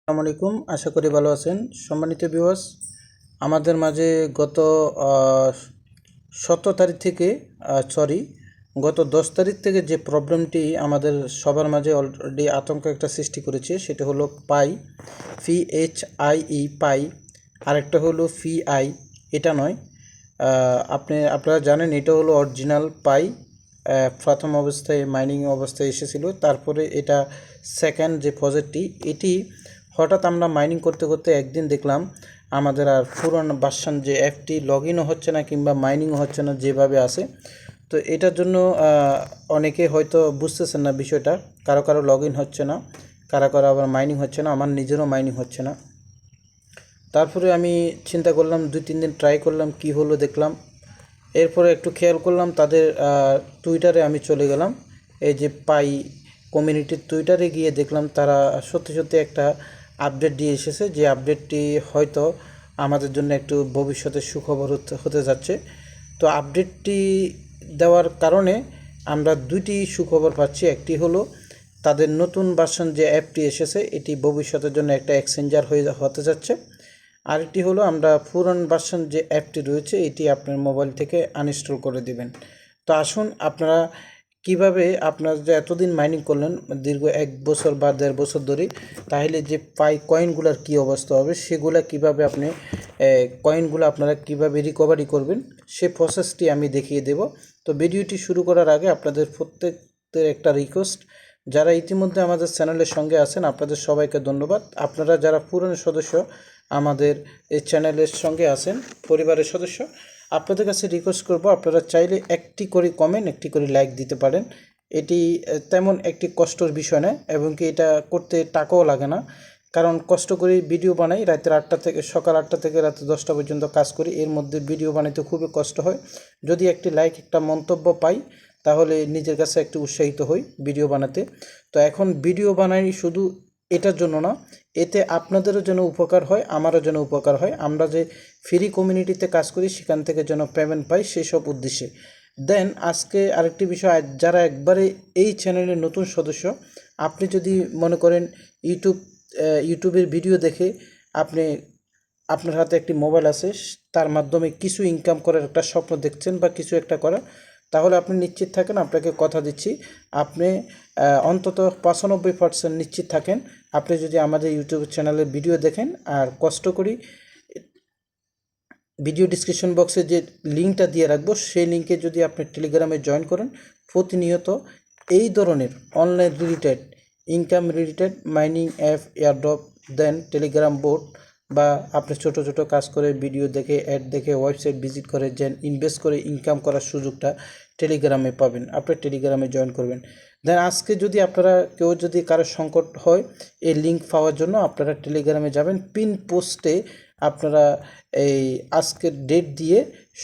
আসসালামু আলাইকুম, আশা করি ভালো আছেন। সম্মানিত ভিউয়ার্স, আমাদের মাঝে গত 17 তারিখ থেকে গত 10 তারিখ থেকে যে প্রবলেমটি আমাদের সবার মাঝে অলরেডি আতঙ্ক একটা সৃষ্টি করেছে, সেটা হলো PHIE পাই, আরেকটা হলো FII। এটা নয়, আপনারা জানেন এটা হলো অরিজিনাল পাই। প্রথম অবস্থায় মাইনিং অবস্থায় এসেছিল, তারপরে এটা সেকেন্ড যে প্রজেক্টটি, এটি হঠাৎ আমরা মাইনিং করতে করতে একদিন দেখলাম আমাদের আর পুরনো ভার্সন যে অ্যাপটি লগ ইনও হচ্ছে না কিংবা মাইনিংও হচ্ছে না, যেভাবে আসে। তো এটার জন্য অনেকে হয়তো বুঝতেছেন না বিষয়টা, কারো কারো লগ ইন হচ্ছে না, কারো কারো আবার মাইনিং হচ্ছে না, আমার নিজেরও মাইনিং হচ্ছে না। তারপরে আমি চিন্তা করলাম, 2-3 দিন ট্রাই করলাম, কি হলো দেখলাম। এরপরে একটু খেয়াল করলাম তাদের টুইটারে আমি চলে গেলাম, এই যে পাই কমিউনিটির টুইটারে গিয়ে দেখলাম তারা সত্যি সত্যি একটা আপডেট দিয়ে এসেছে, যে আপডেটটি হয়তো আমাদের জন্য একটু ভবিষ্যতে সুখবর হতে যাচ্ছে। তো আপডেটটি দেওয়ার কারণে আমরা দুইটি সুখবর পাচ্ছি। একটি হলো তাদের নতুন ভার্সন যে অ্যাপটি এসেছে, এটি ভবিষ্যতের জন্য একটা এক্সচেঞ্জার হতে যাচ্ছে। আরেকটি হলো আমরা পুরান ভার্সন যে অ্যাপটি রয়েছে, এটি আপনার মোবাইল থেকে আনইনস্টল করে দিবেন। তো আসুন, আপনারা কিভাবে আপনার যে এতদিন মাইনিং করলেন দীর্ঘ 1 বছর বা 1.5 বছর ধরে, তাহলে যে পাই কয়েনগুলোর কী অবস্থা হবে, সেগুলো কিভাবে আপনি কয়েনগুলো আপনারা কিভাবে রিকভারি করবেন, সে প্রসেসটি আমি দেখিয়ে দেব। তো ভিডিওটি শুরু করার আগে আপনাদের প্রত্যেকদের একটা রিকোয়েস্ট, যারা ইতিমধ্যে আমাদের চ্যানেলের সঙ্গে আছেন আপনাদের সবাইকে ধন্যবাদ। আপনারা যারা পুরনো সদস্য আমাদের এই চ্যানেলের সঙ্গে আছেন, পরিবারের সদস্য, আপনাদের কাছে রিকোয়েস্ট করব, আপনারা চাইলে একটি করে কমেন্ট, একটি করে লাইক দিতে পারেন। এটি তেমন একটি কষ্টের বিষয় নয়, এবং কি এটা করতে টাকাও লাগে না। কারণ কষ্ট করে ভিডিও বানাই, সকাল 8টা থেকে রাত 10টা পর্যন্ত কাজ করি, এর মধ্যে ভিডিও বানাইতে খুবই কষ্ট হয়। যদি একটি লাইক, একটা মন্তব্য পাই, তাহলে নিজের কাছে একটু উৎসাহিত হই ভিডিও বানাতে। তো এখন ভিডিও বানাই শুধু এটার জন্য না, এতে আপনাদেরও যেন উপকার হয়, আমারও যেন উপকার হয়, আমরা যে ফ্রি কমিউনিটিতে কাজ করি সেখান থেকে যেন পেমেন্ট পাই, সেসব উদ্দেশ্যে। দেন আজকে আরেকটি বিষয়, যারা একবারে এই চ্যানেলের নতুন সদস্য, আপনি যদি মনে করেন ইউটিউবের ভিডিও দেখে আপনি আপনার হাতে একটি মোবাইল আছে, তার মাধ্যমে কিছু ইনকাম করার একটা স্বপ্ন দেখছেন বা কিছু একটা করার, তাহলে আপনি নিশ্চিত থাকেন, আপনাকে কথা দিচ্ছি, আপনি অন্তত 95% নিশ্চিত থাকেন, আপনি যদি আমাদের ইউটিউব চ্যানেলের ভিডিও দেখেন আর কষ্ট করি, ভিডিও ডিসক্রিপশন বক্সে যে লিঙ্কটা দিয়ে রাখবো, সেই লিঙ্কে যদি আপনি টেলিগ্রামে জয়েন করেন, প্রতিনিয়ত এই ধরনের online related, income related mining app, airdrop, then telegram bot, বা আপনি ছোট ছোট কাজ করে ভিডিও দেখে, অ্যাড দেখে, ওয়েবসাইট ভিজিট করে যেন ইনভেস্ট করে ইনকাম করার সুযোগটা টেলিগ্রামে পাবেন, আপনি টেলিগ্রামে জয়েন করবেন। দেন আজকে যদি আপনারা কেউ যদি কারো সংকট হয়, এই লিঙ্ক পাওয়ার জন্য আপনারা টেলিগ্রামে যাবেন, পিন পোস্টে আপনারা এই আজকের ডেট দিয়ে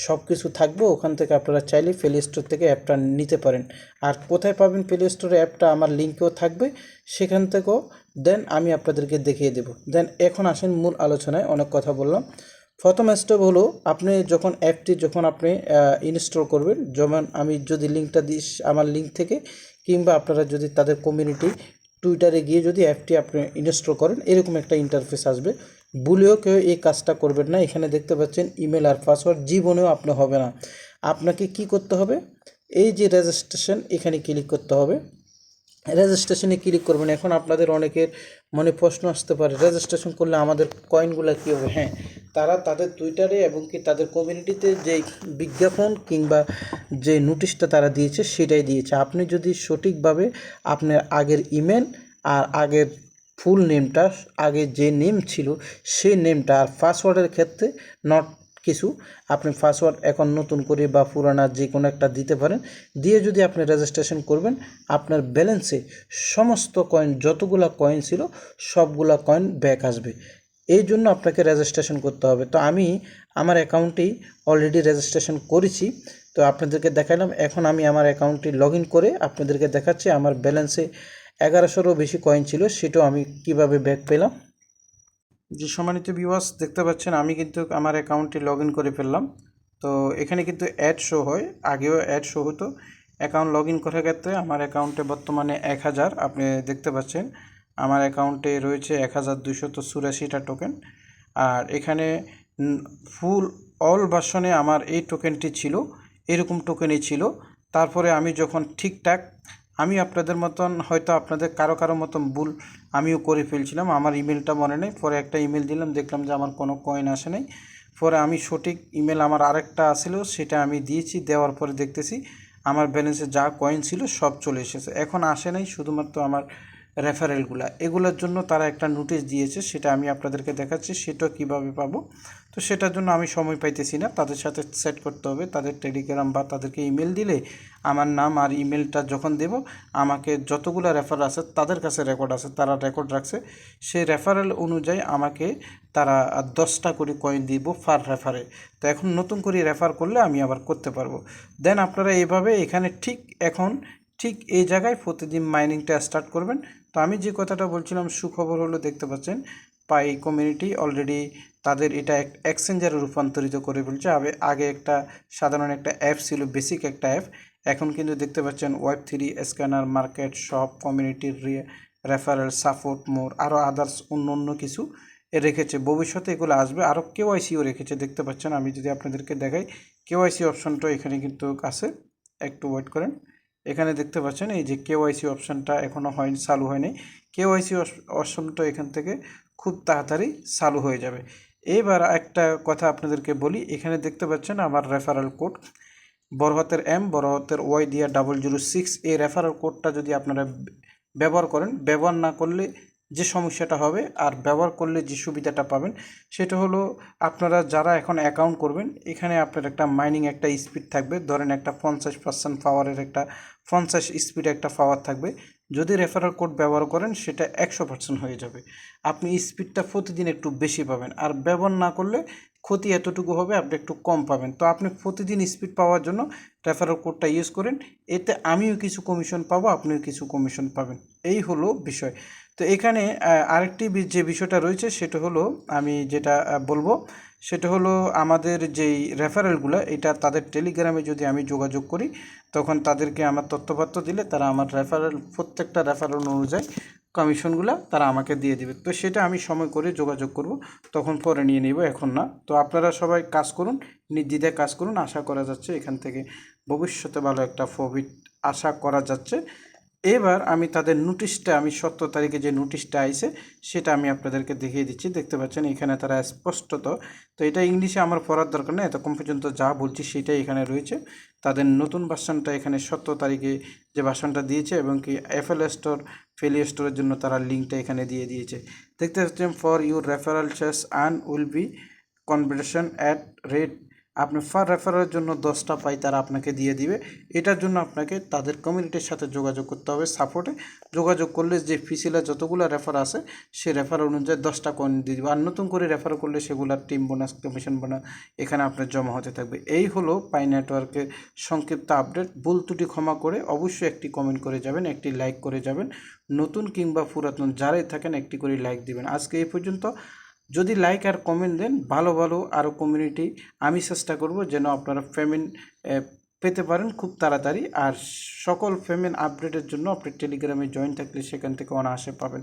সব কিছু থাকবে, ওখান থেকে আপনারা চাইলে প্লে স্টোর থেকে অ্যাপটা নিতে পারেন। আর কোথায় পাবেন প্লে স্টোরে অ্যাপটা, আমার লিঙ্কেও থাকবে, সেখান থেকেও দেন আমি আপনাদেরকে দেখিয়ে দেব। দেন এখন আসেন মূল আলোচনায়, অনেক কথা বললাম। প্রথম স্টেপ হলো, আপনি যখন অ্যাপটি আপনি ইনস্টল করবেন, যেমন আমি যদি লিঙ্কটা দিই আমার লিঙ্ক থেকে, কিংবা আপনারা যদি তাদের কমিউনিটি টুইটারে গিয়ে যদি অ্যাপটি আপনি ইনস্টল করেন, এরকম একটা ইন্টারফেস আসবে। ভুলেও কেউ এই কাজটা করবেন না। এখানে দেখতে পাচ্ছেন ইমেল আর পাসওয়ার্ড, জীবনেও আপনি হবে না। আপনাকে কি করতে হবে, এই যে রেজিস্ট্রেশন, এখানে ক্লিক করতে হবে। রেজিস্ট্রেশনে ক্লিক করবেন। এখন আপনাদের অনেকের মনে প্রশ্ন আসতে পারে, রেজিস্ট্রেশন করলে আমাদের কয়েনগুলো কী হবে? হ্যাঁ, তারা তাদের টুইটারে এবং কি তাদের কমিউনিটিতে যে বিজ্ঞাপন কিংবা যে নোটিশটা তারা দিয়েছে, সেটাই দিয়েছে। আপনি যদি সঠিকভাবে আপনার আগের ইমেল আর আগের ফুল নেমটা, আগে যে নেম ছিল সেই নেমটা, আর পাসওয়ার্ডের ক্ষেত্রে নট কিছু, আপনি পাসওয়ার্ড এখন নতুন করে বা পুরানা যে কোনো একটা দিতে পারেন, দিয়ে যদি আপনি রেজিস্ট্রেশন করবেন, আপনার ব্যালেন্সে সমস্ত কয়েন, যতগুলা কয়েন ছিল সবগুলা কয়েন ব্যাক আসবে। এই জন্য আপনাকে রেজিস্ট্রেশন করতে হবে। তো আমি আমার অ্যাকাউন্টেই অলরেডি রেজিস্ট্রেশন করেছি, তো আপনাদেরকে দেখালাম। এখন আমি আমার অ্যাকাউন্টটি লগ ইন করে আপনাদেরকে দেখাচ্ছি আমার ব্যালেন্সে 1100-রও বেশি কয়েন ছিল, সেটাও আমি কিভাবে ব্যাক পেলাম। যে সম্মানিত ভিউয়ার্স, দেখতে পাচ্ছেন আমি কিন্তু আমার অ্যাকাউন্টটি লগ ইন করে ফেললাম। তো এখানে কিন্তু অ্যাড শো হয়, আগেও অ্যাড শো হতো। অ্যাকাউন্ট লগ ইন করার ক্ষেত্রে আমার অ্যাকাউন্টে বর্তমানে 1000 আপনি দেখতে পাচ্ছেন। আমার অ্যাকাউন্টে রয়েছে 1284টা টোকেন। আর এখানে ফুল অল ভার্সনে আমার এই টোকেনটি ছিল, এরকম টোকেনই ছিল। তারপরে আমি যখন ঠিকঠাক, আমি আপনাদের মতন হয়তো আপনাদের কারো মতন ভুল আমিও করে ফেলছিলাম, আমার ইমেলটা মনে নেই। পরে একটা ইমেল দিলাম, দেখলাম যে আমার কোনো কয়েন আসে নাই। পরে আমি সঠিক ইমেল আমার আরেকটা আসলো, সেটা আমি দিয়েছি। দেওয়ার পরে দেখতেছি আমার ব্যালেন্সে যা কয়েন ছিল সব চলে এসেছে। এখন আসে নাই শুধুমাত্র আমার রেফারেলগুলো, এগুলোর জন্য তারা একটা নোটিশ দিয়েছে, সেটা আমি আপনাদেরকে দেখাচ্ছি। সেটা কিভাবে পাবো, তো সেটার জন্য আমি সময় পাইতেছি না, তাদের সাথে সেট করতে হবে। তাদের টেলিগ্রাম বা তাদেরকে ইমেল দিলে আমার নাম আর ইমেলটা যখন দেব, আমাকে যতগুলো রেফার আছে তাদের কাছে রেকর্ড আছে, তারা রেকর্ড রাখছে, সেই রেফারেল অনুযায়ী আমাকে তারা 10টা করে কয়েন দিব পার রেফারে। তো এখন নতুন করে রেফার করলে আমি আবার করতে পারবো। দেন আপনারা এইভাবে এখানে ঠিক এই জায়গায় প্রতিদিন মাইনিংটা স্টার্ট করবেন। তো আমি যে কথাটা বলছিলাম, সুখবর হলো, দেখতে পাচ্ছেন পাই কমিউনিটি অলরেডি তাদের এটা এক্সচেঞ্জারে রূপান্তরিত করে ফেলছে। আগে একটা সাধারণ একটা অ্যাপ ছিল, বেসিক একটা অ্যাপ। এখন কিন্তু দেখতে পাচ্ছেন Web3 স্ক্যানার, মার্কেট, শপ, কমিউনিটির রেফারেল, সাপোর্ট, মোর, আরও আদার্স অন্য কিছু রেখেছে। ভবিষ্যতে এগুলো আসবে। আরও কেওয়াইসিও রেখেছে, দেখতে পাচ্ছেন। আমি যদি আপনাদেরকে দেখাই, কেওয়াইসি অপশনটা এখানে কিন্তু আছে, একটু ওয়েট করেন। এখানে দেখতে পাচ্ছেন এই যে কেওয়াইসি অপশানটা এখনও হয়নি, চালু হয়নি। কেওয়াইসি অপশনটা এখান থেকে খুব তাড়াতাড়ি চালু হয়ে যাবে। এবার একটা কথা আপনাদেরকে বলি, এখানে দেখতে পাচ্ছেন আমার রেফারেল কোড, বড় হাতের M, বড় হাতের Y দিয়া 006। এই রেফারেল কোডটা যদি আপনারা ব্যবহার করেন, ব্যবহার না করলে যে সমস্যাটা হবে আর ব্যবহার করলে যে সুবিধাটা পাবেন, সেটা হলো আপনারা যারা এখন অ্যাকাউন্ট করবেন, এখানে আপনার একটা মাইনিং একটা স্পিড থাকবে। ধরেন একটা 50% পাওয়ারের একটা 50 স্পিড একটা পাওয়ার থাকবে। যদি রেফারেল কোড ব্যবহার করেন, সেটা 100% হয়ে যাবে। আপনি স্পিডটা প্রতিদিন একটু বেশি পাবেন। আর ব্যবহার না করলে ক্ষতি এতটুকু হবে, আপনি একটু কম পাবেন। তো আপনি প্রতিদিন স্পিড পাওয়ার জন্য রেফারেল কোডটা ইউজ করেন। এতে আমিও কিছু কমিশন পাবো, আপনিও কিছু কমিশন পাবেন। এই হলো বিষয়। তো এখানে আরেকটি যে বিষয়টা রয়েছে, সেটা হলো আমি যেটা বলবো, সেটা হলো আমাদের যেই রেফারেলগুলো, এটা তাদের টেলিগ্রামে যদি আমি যোগাযোগ করি, তখন তাদেরকে আমার তথ্যপত্র দিলে তারা আমার প্রত্যেকটা রেফারেল অনুযায়ী কমিশনগুলো তারা আমাকে দিয়ে দেবে। তো সেটা আমি সময় করে যোগাযোগ করব, তখন পরে নিয়ে নিব, এখন না। তো আপনারা সবাই কাজ করুন, নির্দ্বিধায় কাজ করুন। আশা করা যাচ্ছে এখান থেকে ভবিষ্যতে ভালো একটা প্রফিট আশা করা যাচ্ছে। এবার আমি তাদের নোটিশটা, আমি 17 তারিখে যে নোটিশটা আইছে, সেটা আমি আপনাদেরকে দেখিয়ে দিচ্ছি। দেখতে পাচ্ছেন এখানে তারা স্পষ্টত, তো এটা ইংলিশে আমার পড়ার দরকার নেই, এতক্ষণ পর্যন্ত যা বলছি সেটাই এখানে রয়েছে। তাদের নতুন ভার্সনটা এখানে 17 তারিখে যে ভার্সনটা দিয়েছে, এবং কি FL স্টোর, ফেলি স্টোরের জন্য তারা লিঙ্কটা এখানে দিয়ে দিয়েছে। দেখতে পাচ্ছেন, for your referral chase and will be conversion at rate. আপনি ফার রেফারের জন্য 10টা পাই তারা আপনাকে দিয়ে দিবে। এটার জন্য আপনাকে তাদের কমিউনিটির সাথে যোগাযোগ করতে হবে, সাপোর্টে যোগাযোগ করলে যে ফিসিলা যতগুলো রেফার আছে, সে রেফার অনুযায়ী 10টা কয়েন দিয়ে দিবে। আর নতুন করে রেফার করলে সেগুলোর টিম বোনাস, কমিশন বোনাস এখানে আপনার জমা হতে থাকবে। এই হলো পাই নেটওয়ার্কের সংক্ষিপ্ত আপডেট। ভুল ত্রুটি ক্ষমা করে অবশ্যই একটি কমেন্ট করে যাবেন, একটি লাইক করে যাবেন। নতুন কিংবা পুরাতন যারাই থাকেন, একটি করে লাইক দিবেন। আজকে এই পর্যন্ত। যদি লাইক আর কমেন্ট দেন, ভালো আরও কমিউনিটি আমি চেষ্টা করব যেন আপনারা পেমেন্ট পেতে পারেন খুব তাড়াতাড়ি। আর সকল পেমেন্ট আপডেটের জন্য আপনি টেলিগ্রামে জয়েন থাকলে সেখান থেকে অনায়াসে পাবেন।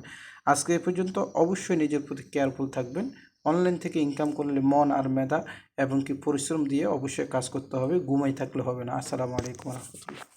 আজকে এ পর্যন্ত। অবশ্যই নিজের প্রতি কেয়ারফুল থাকবেন। অনলাইন থেকে ইনকাম করলে মন আর মেধা এবং কি পরিশ্রম দিয়ে অবশ্যই কাজ করতে হবে, ঘুমাই থাকলে হবে না। আসসালামু আলাইকুম রহমতুল্লাহ।